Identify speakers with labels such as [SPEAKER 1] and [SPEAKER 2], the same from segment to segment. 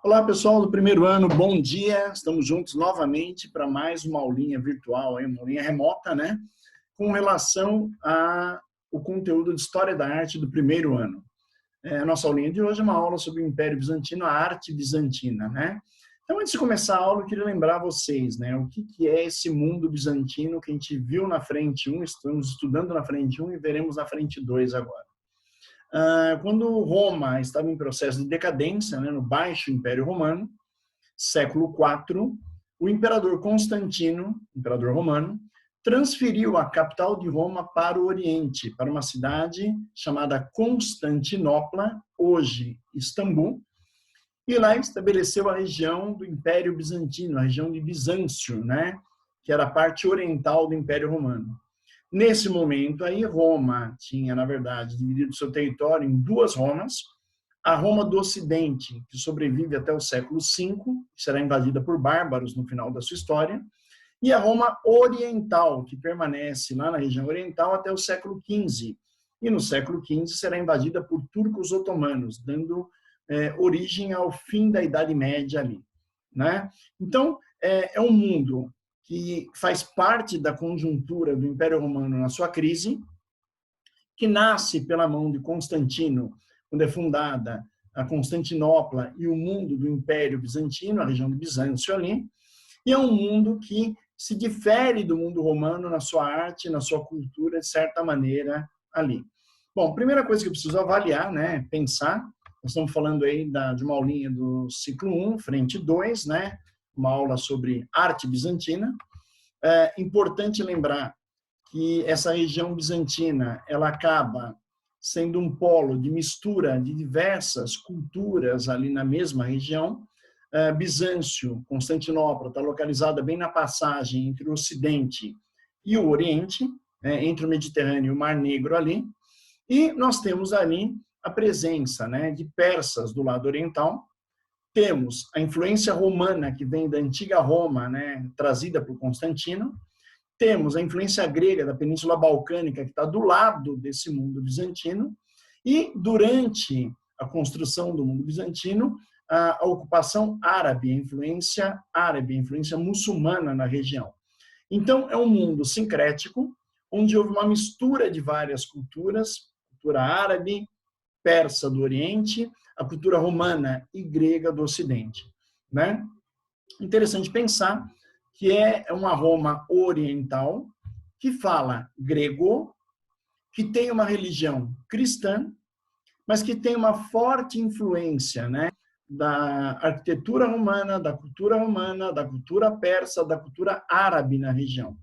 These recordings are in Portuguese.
[SPEAKER 1] Olá, pessoal do primeiro ano, bom dia. Estamos juntos novamente para mais uma aulinha virtual, uma aulinha remota, né? Com relação ao conteúdo de História da Arte do primeiro ano. A nossa aulinha de hoje é uma aula sobre o Império Bizantino, a arte bizantina, né? Então, antes de começar a aula, eu queria lembrar vocês, né? O que é esse mundo bizantino que a gente viu na frente 1, estamos estudando na frente 1 e veremos na frente 2 agora. Quando Roma estava em processo de decadência, né, no Baixo Império Romano, século IV, o imperador Constantino, imperador romano, transferiu a capital de Roma para o Oriente, para uma cidade chamada Constantinopla, hoje Istambul, e lá estabeleceu a região do Império Bizantino, a região de Bizâncio, né, que era a parte oriental do Império Romano. Nesse momento, aí, Roma tinha, na verdade, dividido seu território em duas Romas. A Roma do Ocidente, que sobrevive até o século V, que será invadida por bárbaros no final da sua história, e a Roma Oriental, que permanece lá na região oriental até o século XV. E no século XV será invadida por turcos otomanos, dando origem ao fim da Idade Média ali, né? Então, é um mundo que faz parte da conjuntura do Império Romano na sua crise, que nasce pela mão de Constantino, quando é fundada a Constantinopla e o mundo do Império Bizantino, a região de Bizâncio ali, e é um mundo que se difere do mundo romano na sua arte, na sua cultura, de certa maneira, ali. Bom, primeira coisa que eu preciso avaliar, né, pensar, nós estamos falando aí de uma aulinha do ciclo 1, frente 2, né, uma aula sobre arte bizantina. É importante lembrar que essa região bizantina, ela acaba sendo um polo de mistura de diversas culturas ali na mesma região. Bizâncio, Constantinopla, está localizada bem na passagem entre o Ocidente e o Oriente, entre o Mediterrâneo e o Mar Negro ali. E nós temos ali a presença, né, de persas do lado oriental. Temos a influência romana, que vem da antiga Roma, né, trazida por Constantino. Temos a influência grega da Península Balcânica, que está do lado desse mundo bizantino. E, durante a construção do mundo bizantino, a ocupação árabe, a influência muçulmana na região. Então, é um mundo sincrético, onde houve uma mistura de várias culturas, cultura árabe, persa do Oriente, a cultura romana e grega do Ocidente, né? Interessante pensar que é uma Roma oriental que fala grego, que tem uma religião cristã, mas que tem uma forte influência, né, da arquitetura romana, da cultura persa, da cultura árabe na região.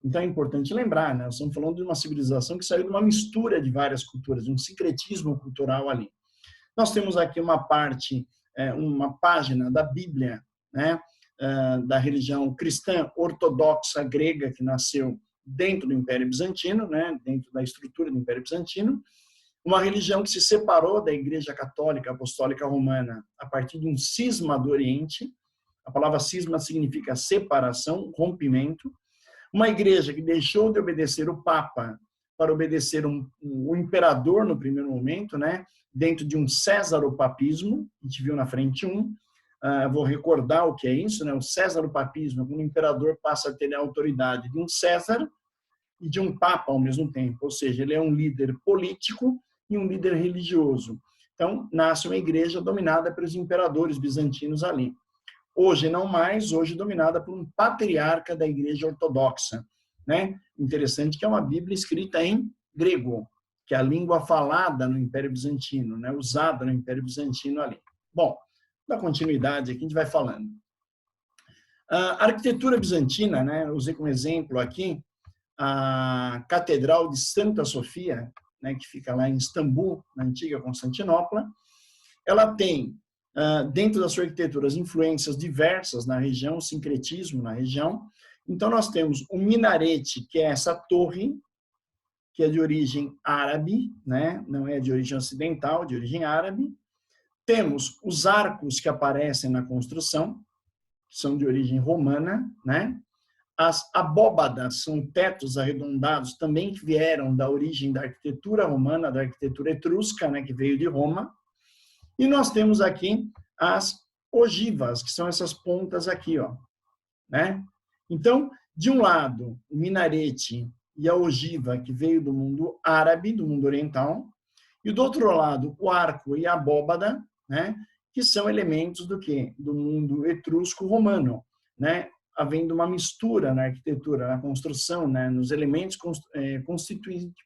[SPEAKER 1] Então é importante lembrar, né, nós estamos falando de uma civilização que saiu de uma mistura de várias culturas, de um sincretismo cultural ali. Nós temos aqui uma parte, uma página da Bíblia, né, da religião cristã ortodoxa grega, que nasceu dentro do Império Bizantino, né, dentro da estrutura do Império Bizantino, uma religião que se separou da Igreja Católica Apostólica Romana a partir de um cisma do Oriente. A palavra cisma significa separação, rompimento. Uma igreja que deixou de obedecer o Papa para obedecer o imperador no primeiro momento, né, dentro de um césaropapismo, a gente viu na frente 1. Vou recordar o que é isso, né? O césaropapismo, quando o imperador passa a ter a autoridade de um César e de um Papa ao mesmo tempo, ou seja, ele é um líder político e um líder religioso. Então, nasce uma igreja dominada pelos imperadores bizantinos ali. Hoje não mais, hoje dominada por um patriarca da igreja ortodoxa, né? Interessante que é uma Bíblia escrita em grego, que é a língua falada no Império Bizantino, né? Usada no Império Bizantino ali. Bom, da continuidade aqui a gente vai falando. A arquitetura bizantina, né? Usei como exemplo aqui a Catedral de Santa Sofia, né? Que fica lá em Istambul, na antiga Constantinopla. Ela tem dentro da sua arquitetura as influências diversas na região, o sincretismo na região. Então nós temos o minarete, que é essa torre, que é de origem árabe, né? Não é de origem ocidental, de origem árabe. Temos os arcos que aparecem na construção, que são de origem romana, né? As abóbadas são tetos arredondados, também que vieram da origem da arquitetura romana, da arquitetura etrusca, né? Que veio de Roma. E nós temos aqui as ogivas, que são essas pontas aqui, ó, né? Então, de um lado, o minarete e a ogiva, que veio do mundo árabe, do mundo oriental, e do outro lado, o arco e a abóbada, né? Que são elementos do quê? Do mundo etrusco-romano, né? Havendo uma mistura na arquitetura, na construção, né? Nos elementos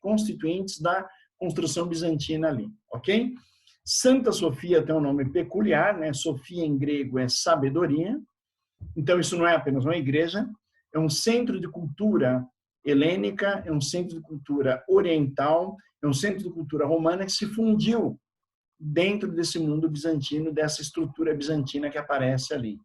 [SPEAKER 1] constituintes da construção bizantina ali, ok? Santa Sofia tem um nome peculiar, né? Sofia em grego é sabedoria. Então, isso não é apenas uma igreja, é um centro de cultura helênica, é um centro de cultura oriental, é um centro de cultura romana que se fundiu dentro desse mundo bizantino, dessa estrutura bizantina que aparece ali.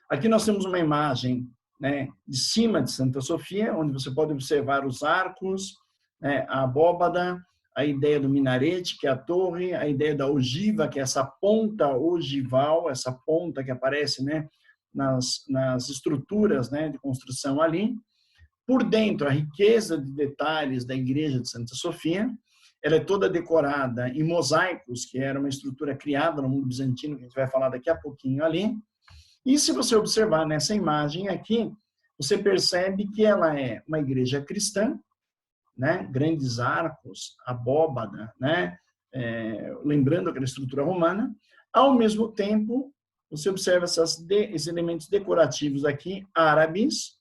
[SPEAKER 1] Aqui nós temos uma imagem, né, de cima de Santa Sofia, onde você pode observar os arcos, né, a abóbada, a ideia do minarete, que é a torre, a ideia da ogiva, que é essa ponta ogival, essa ponta que aparece, né, nas estruturas, né, de construção ali. Por dentro, a riqueza de detalhes da igreja de Santa Sofia, ela é toda decorada em mosaicos, que era uma estrutura criada no mundo bizantino, que a gente vai falar daqui a pouquinho ali. E se você observar nessa imagem aqui, você percebe que ela é uma igreja cristã, né? Grandes arcos, abóbada, né? Lembrando aquela estrutura romana. Ao mesmo tempo, você observa esses elementos decorativos aqui, árabes,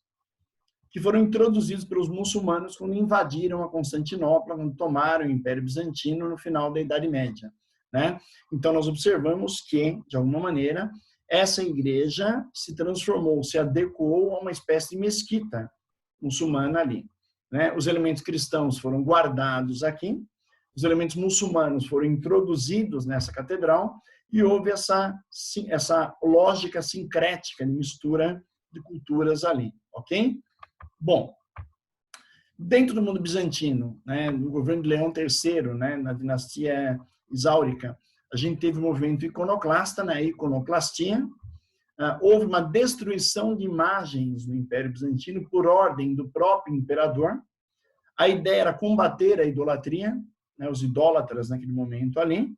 [SPEAKER 1] que foram introduzidos pelos muçulmanos quando invadiram a Constantinopla, quando tomaram o Império Bizantino no final da Idade Média, né? Então, nós observamos que, de alguma maneira, essa igreja se transformou, se adequou a uma espécie de mesquita muçulmana ali, né? Os elementos cristãos foram guardados aqui, os elementos muçulmanos foram introduzidos nessa catedral e houve essa lógica sincrética de mistura de culturas ali, ok? Bom, dentro do mundo bizantino, né, no governo de Leão III, né, na dinastia Exáurica, a gente teve um movimento iconoclasta, né, iconoclastia. Houve uma destruição de imagens no Império Bizantino por ordem do próprio imperador. A ideia era combater a idolatria, né, os idólatras naquele momento ali.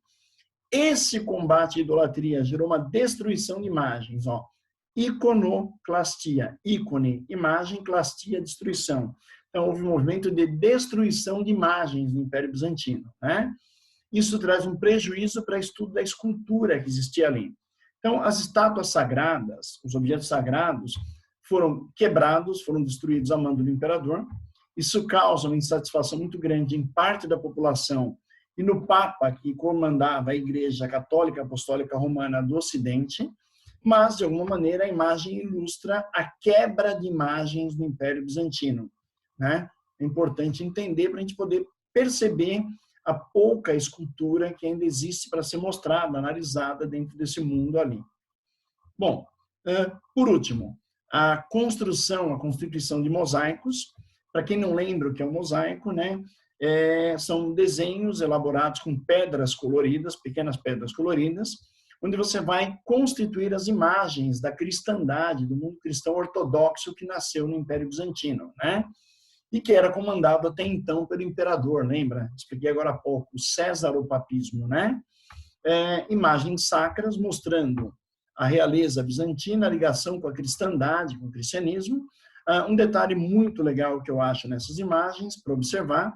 [SPEAKER 1] Esse combate à idolatria gerou uma destruição de imagens, ó. Iconoclastia, ícone, imagem, clastia, destruição. Então, houve um movimento de destruição de imagens no Império Bizantino, né? Isso traz um prejuízo para o estudo da escultura que existia ali. Então, as estátuas sagradas, os objetos sagrados, foram quebrados, foram destruídos a mando do imperador. Isso causa uma insatisfação muito grande em parte da população e no Papa, que comandava a Igreja Católica Apostólica Romana do Ocidente, mas, de alguma maneira, a imagem ilustra a quebra de imagens do Império Bizantino, né? É importante entender para a gente poder perceber a pouca escultura que ainda existe para ser mostrada, analisada dentro desse mundo ali. Bom, por último, a constituição de mosaicos. Para quem não lembra o que é um mosaico, né? São desenhos elaborados com pedras coloridas, pequenas pedras coloridas, onde você vai constituir as imagens da cristandade, do mundo cristão ortodoxo que nasceu no Império Bizantino, né? E que era comandado até então pelo imperador, lembra? Expliquei agora há pouco, o césaropapismo, né? Imagens sacras mostrando a realeza bizantina, a ligação com a cristandade, com o cristianismo. Um detalhe muito legal que eu acho nessas imagens, para observar,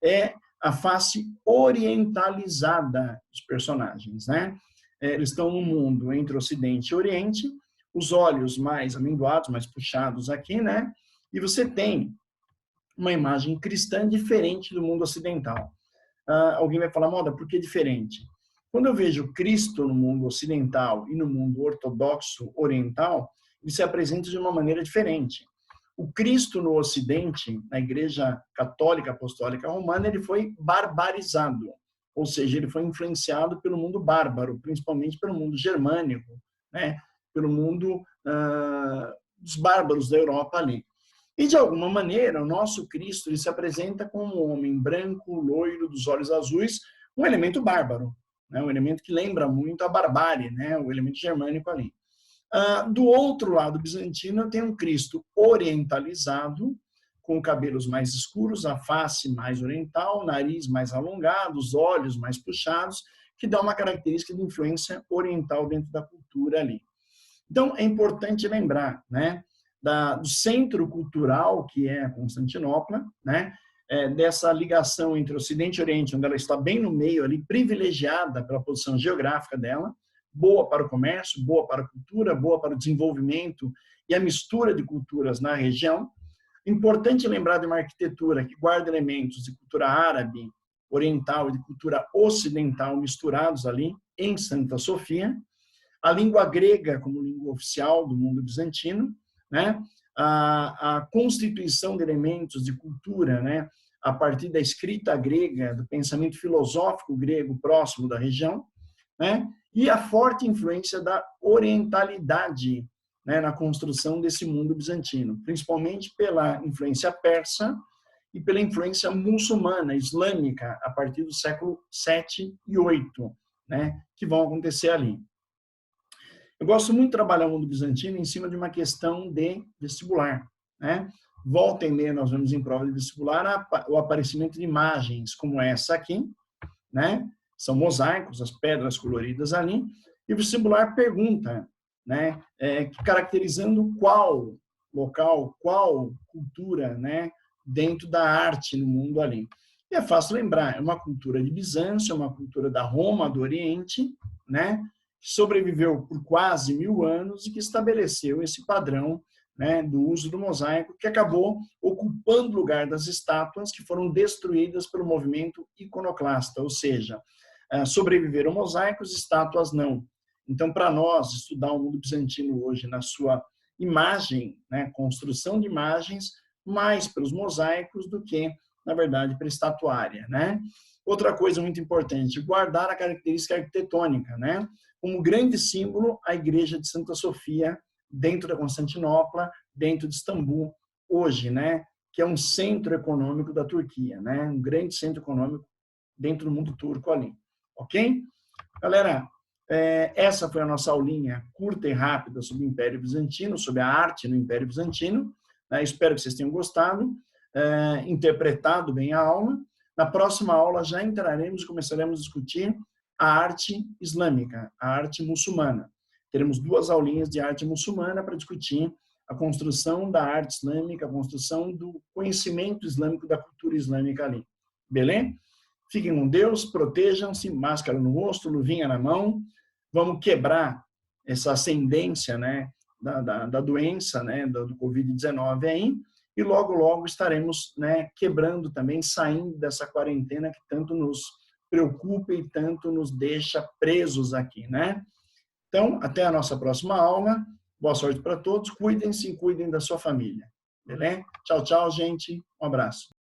[SPEAKER 1] é a face orientalizada dos personagens, né? Eles estão no mundo entre Ocidente e Oriente, os olhos mais amendoados, mais puxados aqui, né? E você tem uma imagem cristã diferente do mundo ocidental. Alguém vai falar, Moda, por que diferente? Quando eu vejo Cristo no mundo ocidental e no mundo ortodoxo oriental, ele se apresenta de uma maneira diferente. O Cristo no Ocidente, na Igreja Católica Apostólica Romana, ele foi barbarizado, ou seja, ele foi influenciado pelo mundo bárbaro, principalmente pelo mundo germânico, né? Pelo mundo dos bárbaros da Europa ali. E, de alguma maneira, o nosso Cristo ele se apresenta como um homem branco, loiro, dos olhos azuis, um elemento bárbaro, né? Um elemento que lembra muito a barbárie, né? O elemento germânico ali. Do outro lado bizantino, tem um Cristo orientalizado, com cabelos mais escuros, a face mais oriental, o nariz mais alongado, os olhos mais puxados, que dá uma característica de influência oriental dentro da cultura ali. Então, é importante lembrar, né, do centro cultural que é Constantinopla, né, dessa ligação entre Ocidente e Oriente, onde ela está bem no meio ali, privilegiada pela posição geográfica dela, boa para o comércio, boa para a cultura, boa para o desenvolvimento e a mistura de culturas na região. Importante lembrar de uma arquitetura que guarda elementos de cultura árabe, oriental e de cultura ocidental misturados ali em Santa Sofia. A língua grega como língua oficial do mundo bizantino, né? A constituição de elementos de cultura, né? A partir da escrita grega, do pensamento filosófico grego próximo da região, né? E a forte influência da orientalidade, né, na construção desse mundo bizantino, principalmente pela influência persa e pela influência muçulmana, islâmica, a partir do século 7 e 8, né, que vão acontecer ali. Eu gosto muito de trabalhar o mundo bizantino em cima de uma questão de vestibular, né? Volta e meia nós vemos em prova de vestibular o aparecimento de imagens como essa aqui, né? São mosaicos, as pedras coloridas ali, e o vestibular pergunta, né, caracterizando qual local, qual cultura, né, dentro da arte no mundo ali. E é fácil lembrar, é uma cultura de Bizâncio, é uma cultura da Roma, do Oriente, né, que sobreviveu por quase 1000 anos e que estabeleceu esse padrão, né, do uso do mosaico, que acabou ocupando o lugar das estátuas que foram destruídas pelo movimento iconoclasta, ou seja, sobreviveram mosaicos, estátuas não. Então, para nós, estudar o mundo bizantino hoje na sua imagem, né, construção de imagens, mais pelos mosaicos do que, na verdade, para a estatuária, né? Outra coisa muito importante, guardar a característica arquitetônica, né? Como grande símbolo, a igreja de Santa Sofia, dentro da Constantinopla, dentro de Istambul, hoje, né? Que é um centro econômico da Turquia, né? Um grande centro econômico dentro do mundo turco ali, ok? Galera, essa foi a nossa aulinha curta e rápida sobre o Império Bizantino, sobre a arte no Império Bizantino. Espero que vocês tenham gostado, interpretado bem a aula. Na próxima aula já entraremos e começaremos a discutir a arte islâmica, a arte muçulmana. Teremos 2 aulinhas de arte muçulmana para discutir a construção da arte islâmica, a construção do conhecimento islâmico, da cultura islâmica ali. Beleza? Fiquem com Deus, protejam-se, máscara no rosto, luvinha na mão. Vamos quebrar essa ascendência, né, da doença, né, do Covid-19 aí, e logo, logo estaremos, né, quebrando também, saindo dessa quarentena que tanto nos preocupa e tanto nos deixa presos aqui, né? Então, até a nossa próxima aula. Boa sorte para todos. Cuidem-se e cuidem da sua família. Beleza? Tchau, tchau, gente. Um abraço.